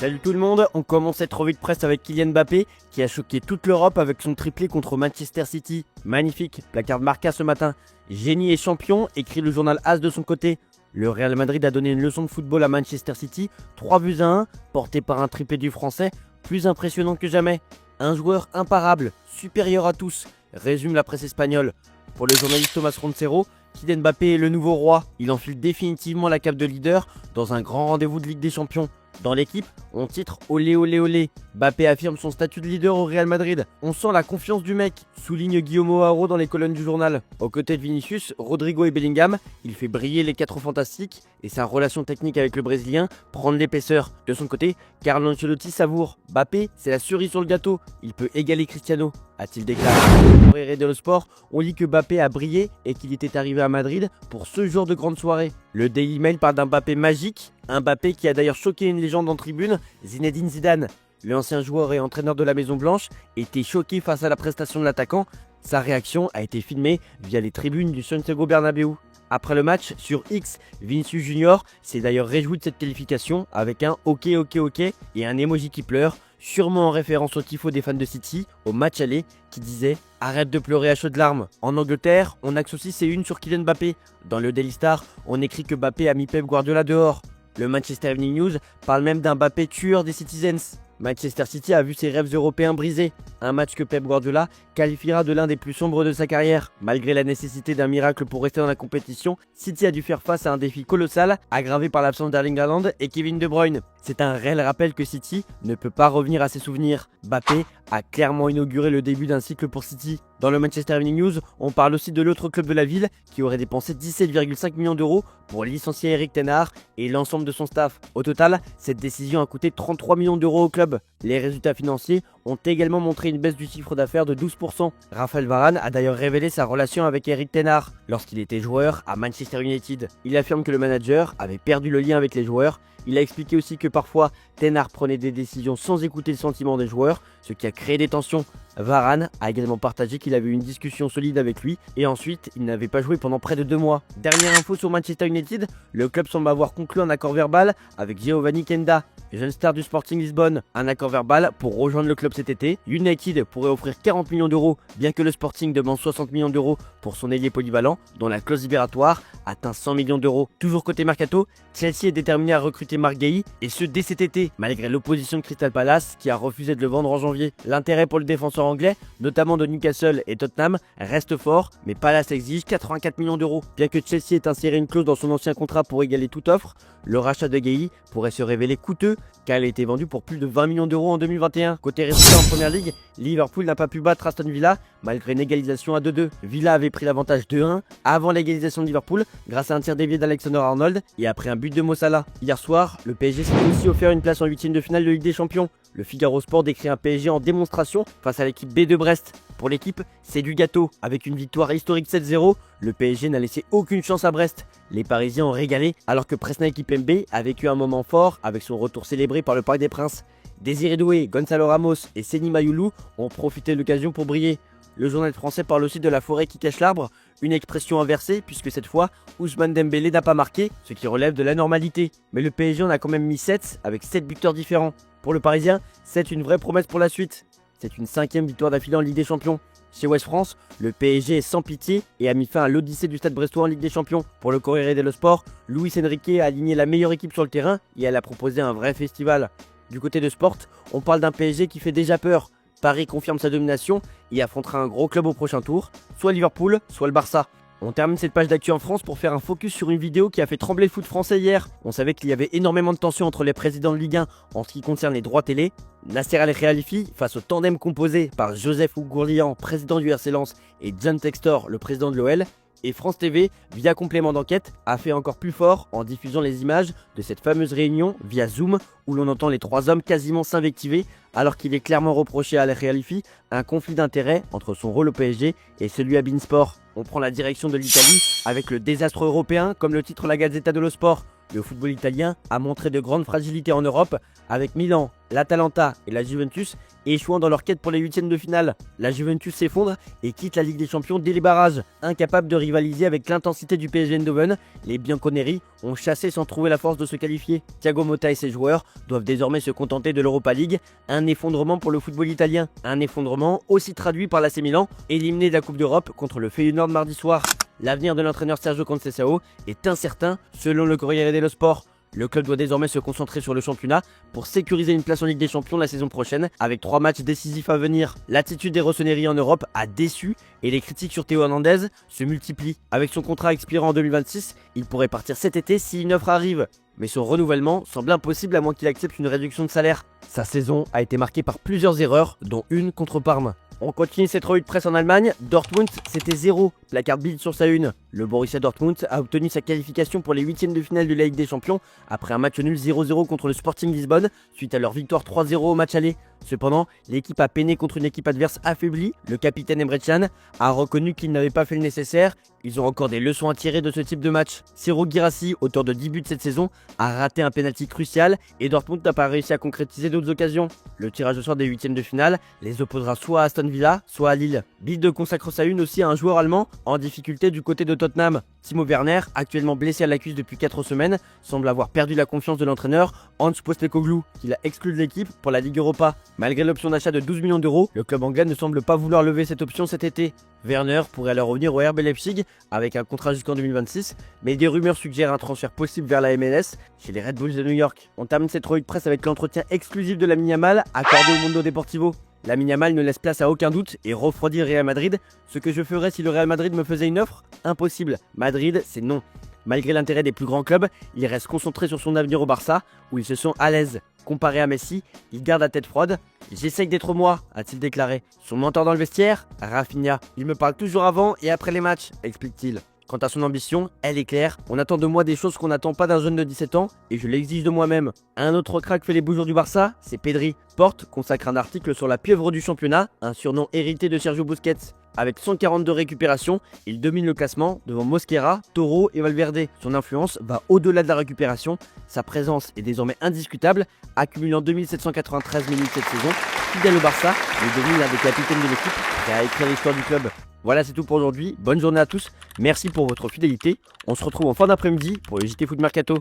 Salut tout le monde, on commence cette revue de presse avec Kylian Mbappé qui a choqué toute l'Europe avec son triplé contre Manchester City. Magnifique, placard de Marca ce matin. Génie et champion, écrit le journal AS de son côté. Le Real Madrid a donné une leçon de football à Manchester City, 3-1, porté par un triplé du français, plus impressionnant que jamais. Un joueur imparable, supérieur à tous, résume la presse espagnole. Pour le journaliste Thomas Roncero, Kylian Mbappé est le nouveau roi. Il enfile définitivement la cape de leader dans un grand rendez-vous de Ligue des Champions. Dans l'équipe, on titre olé olé olé. Mbappé affirme son statut de leader au Real Madrid. On sent la confiance du mec, souligne Guillaume Haro dans les colonnes du journal. Aux côtés de Vinicius, Rodrigo et Bellingham, il fait briller les quatre fantastiques et sa relation technique avec le Brésilien prend de l'épaisseur. De son côté, Carlo Ancelotti savoure. Mbappé, c'est la cerise sur le gâteau. Il peut égaler Cristiano, a-t-il déclaré. Au Corriere dello Sport, on lit que Mbappé a brillé et qu'il était arrivé à Madrid pour ce genre de grande soirée. Le Daily Mail parle d'un Mbappé magique, un Mbappé qui a d'ailleurs choqué une légende en tribune, Zinedine Zidane. L'ancien joueur et entraîneur de la Maison Blanche était choqué face à la prestation de l'attaquant. Sa réaction a été filmée via les tribunes du Santiago Bernabéu. Après le match, sur X, Vinicius Junior s'est d'ailleurs réjoui de cette qualification avec un ok et un emoji qui pleure, sûrement en référence au tifo des fans de City au match aller qui disait « Arrête de pleurer à chaudes larmes ». En Angleterre, on axe aussi ses unes sur Kylian Mbappé. Dans le Daily Star, on écrit que Mbappé a mis Pep Guardiola dehors. Le Manchester Evening News parle même d'un Mbappé tueur des Citizens. Manchester City a vu ses rêves européens brisés. Un match que Pep Guardiola qualifiera de l'un des plus sombres de sa carrière. Malgré la nécessité d'un miracle pour rester dans la compétition, City a dû faire face à un défi colossal, aggravé par l'absence d'Erling Haaland et Kevin De Bruyne. C'est un réel rappel que City ne peut pas revenir à ses souvenirs. Mbappé a clairement inauguré le début d'un cycle pour City. Dans le Manchester Evening News, on parle aussi de l'autre club de la ville qui aurait dépensé 17,5 millions d'euros pour licencier Erik ten Hag et l'ensemble de son staff. Au total, cette décision a coûté 33 millions d'euros au club. Les résultats financiers ont également montré une baisse du chiffre d'affaires de 12%. Raphaël Varane a d'ailleurs révélé sa relation avec Erik ten Hag lorsqu'il était joueur à Manchester United. Il affirme que le manager avait perdu le lien avec les joueurs. Il a expliqué aussi que parfois ten Hag prenait des décisions sans écouter le sentiment des joueurs, ce qui a créé des tensions. Varane a également partagé qu'il avait eu une discussion solide avec lui et ensuite il n'avait pas joué pendant près de 2 mois. Dernière info sur Manchester United, le club semble avoir conclu un accord verbal avec Giovanni Kenda, jeune star du Sporting Lisbonne. Un accord verbal pour rejoindre le club cet été. United pourrait offrir 40 millions d'euros, bien que le Sporting demande 60 millions d'euros pour son ailier polyvalent, dont la clause libératoire atteint 100 millions d'euros. Toujours côté mercato, Chelsea est déterminé à recruter Marc Guéhi, et ce dès cet été, malgré l'opposition de Crystal Palace qui a refusé de le vendre en janvier. L'intérêt pour le défenseur anglais, notamment de Newcastle et Tottenham, reste fort, mais Palace exige 84 millions d'euros. Bien que Chelsea ait inséré une clause dans son ancien contrat pour égaler toute offre, le rachat de Guéhi pourrait se révéler coûteux car elle a été vendue pour plus de 20 millions d'euros en 2021. Côté résultat en première ligue, Liverpool n'a pas pu battre Aston Villa malgré une égalisation à 2-2. Villa avait pris l'avantage 2-1 avant l'égalisation de Liverpool grâce à un tir dévié d'Alexander-Arnold et après un but de Mo Salah. Hier soir, le PSG s'est aussi offert une place en 8e de finale de Ligue des Champions. Le Figaro Sport décrit un PSG en démonstration face à l'équipe B de Brest. Pour l'équipe, c'est du gâteau. Avec une victoire historique 7-0, le PSG n'a laissé aucune chance à Brest. Les Parisiens ont régalé alors que Presnel Kimpembe a vécu un moment fort avec son retour célébré par le Parc des Princes. Désiré Doué, Gonzalo Ramos et Seny Mayoulou ont profité de l'occasion pour briller. Le journal français parle aussi de la forêt qui cache l'arbre, une expression inversée puisque cette fois, Ousmane Dembélé n'a pas marqué, ce qui relève de l'anormalité. Mais le PSG en a quand même mis 7 avec 7 buteurs différents. Pour le Parisien, c'est une vraie promesse pour la suite. C'est une 5e victoire d'affilée en Ligue des Champions. Chez Ouest France, le PSG est sans pitié et a mis fin à l'odyssée du Stade Brestois en Ligue des Champions. Pour le Corriere dello Sport, Luis Enrique a aligné la meilleure équipe sur le terrain et elle a proposé un vrai festival. Du côté de Sport, on parle d'un PSG qui fait déjà peur. Paris confirme sa domination et affrontera un gros club au prochain tour, soit Liverpool, soit le Barça. On termine cette page d'actu en France pour faire un focus sur une vidéo qui a fait trembler le foot français hier. On savait qu'il y avait énormément de tensions entre les présidents de Ligue 1 en ce qui concerne les droits télé. Nasser Al-Khelaifi, face au tandem composé par Joseph Oughourlian, président du RC Lens, et John Textor, le président de l'OL, et France TV, via complément d'enquête, a fait encore plus fort en diffusant les images de cette fameuse réunion via Zoom où l'on entend les 3 hommes quasiment s'invectiver alors qu'il est clairement reproché à Al-Khelaifi un conflit d'intérêts entre son rôle au PSG et celui à beIN Sport. On prend la direction de l'Italie avec le désastre européen comme le titre la Gazzetta dello Sport. le football italien a montré de grandes fragilités en Europe, avec Milan, l'Atalanta et la Juventus échouant dans leur quête pour les huitièmes de finale. La Juventus s'effondre et quitte la Ligue des Champions dès les barrages. Incapable de rivaliser avec l'intensité du PSG Eindhoven, les Bianconeri ont chassé sans trouver la force de se qualifier. Thiago Motta et ses joueurs doivent désormais se contenter de l'Europa League, un effondrement pour le football italien. Un effondrement aussi traduit par l'AC Milan, éliminé de la Coupe d'Europe contre le Feyenoord mardi soir. L'avenir de l'entraîneur Sergio Conceição est incertain selon le Corriere dello Sport. Le club doit désormais se concentrer sur le championnat pour sécuriser une place en Ligue des Champions la saison prochaine avec 3 matchs décisifs à venir. L'attitude des Rossoneri en Europe a déçu et les critiques sur Théo Hernandez se multiplient. Avec son contrat expirant en 2026, il pourrait partir cet été si une offre arrive. Mais son renouvellement semble impossible à moins qu'il accepte une réduction de salaire. Sa saison a été marquée par plusieurs erreurs, dont une contre Parme. On continue cette revue de presse en Allemagne. Dortmund, c'était 0. Placard Bild sur sa une. Le Borussia Dortmund a obtenu sa qualification pour les huitièmes de finale de la Ligue des Champions après un match nul 0-0 contre le Sporting Lisbonne suite à leur victoire 3-0 au match aller. Cependant, l'équipe a peiné contre une équipe adverse affaiblie. Le capitaine Emre Can a reconnu qu'il n'avait pas fait le nécessaire. Ils ont encore des leçons à tirer de ce type de match. Serhou Guirassy, auteur de 10 buts cette saison, a raté un pénalty crucial et Dortmund n'a pas réussi à concrétiser d'autres occasions. Le tirage au sort des huitièmes de finale les opposera soit à Aston Villa, soit à Lille. Bild consacre sa une aussi à un joueur allemand en difficulté du côté de Tottenham. Timo Werner, actuellement blessé à la cuisse depuis 4 semaines, semble avoir perdu la confiance de l'entraîneur Hans Postecoglou, qui l'a exclu de l'équipe pour la Ligue Europa. Malgré l'option d'achat de 12 millions d'euros, le club anglais ne semble pas vouloir lever cette option cet été. Werner pourrait alors revenir au RB Leipzig avec un contrat jusqu'en 2026, mais des rumeurs suggèrent un transfert possible vers la MLS chez les Red Bulls de New York. On termine cette revue de presse avec l'entretien exclusif de Lamine Yamal accordé au Mundo Deportivo. Lamine Yamal ne laisse place à aucun doute et refroidit Real Madrid. Ce que je ferais si le Real Madrid me faisait une offre? Impossible. Madrid, c'est non. Malgré l'intérêt des plus grands clubs, il reste concentré sur son avenir au Barça, où il se sent à l'aise. Comparé à Messi, il garde la tête froide. J'essaye d'être moi, a-t-il déclaré. Son mentor dans le vestiaire, Rafinha. Il me parle toujours avant et après les matchs, explique-t-il. Quant à son ambition, elle est claire. On attend de moi des choses qu'on n'attend pas d'un jeune de 17 ans et je l'exige de moi-même. Un autre crack fait les beaux jours du Barça, c'est Pedri. Porte consacre un article sur la pieuvre du championnat, un surnom hérité de Sergio Busquets. Avec 142 récupérations, il domine le classement devant Mosquera, Toro et Valverde. Son influence va au-delà de la récupération. Sa présence est désormais indiscutable, accumulant 2793 minutes cette saison. Fidèle au Barça, il devient l'un des capitaines de l'équipe et a écrit l'histoire du club. Voilà, c'est tout pour aujourd'hui. Bonne journée à tous. Merci pour votre fidélité. On se retrouve en fin d'après-midi pour le JT Foot Mercato.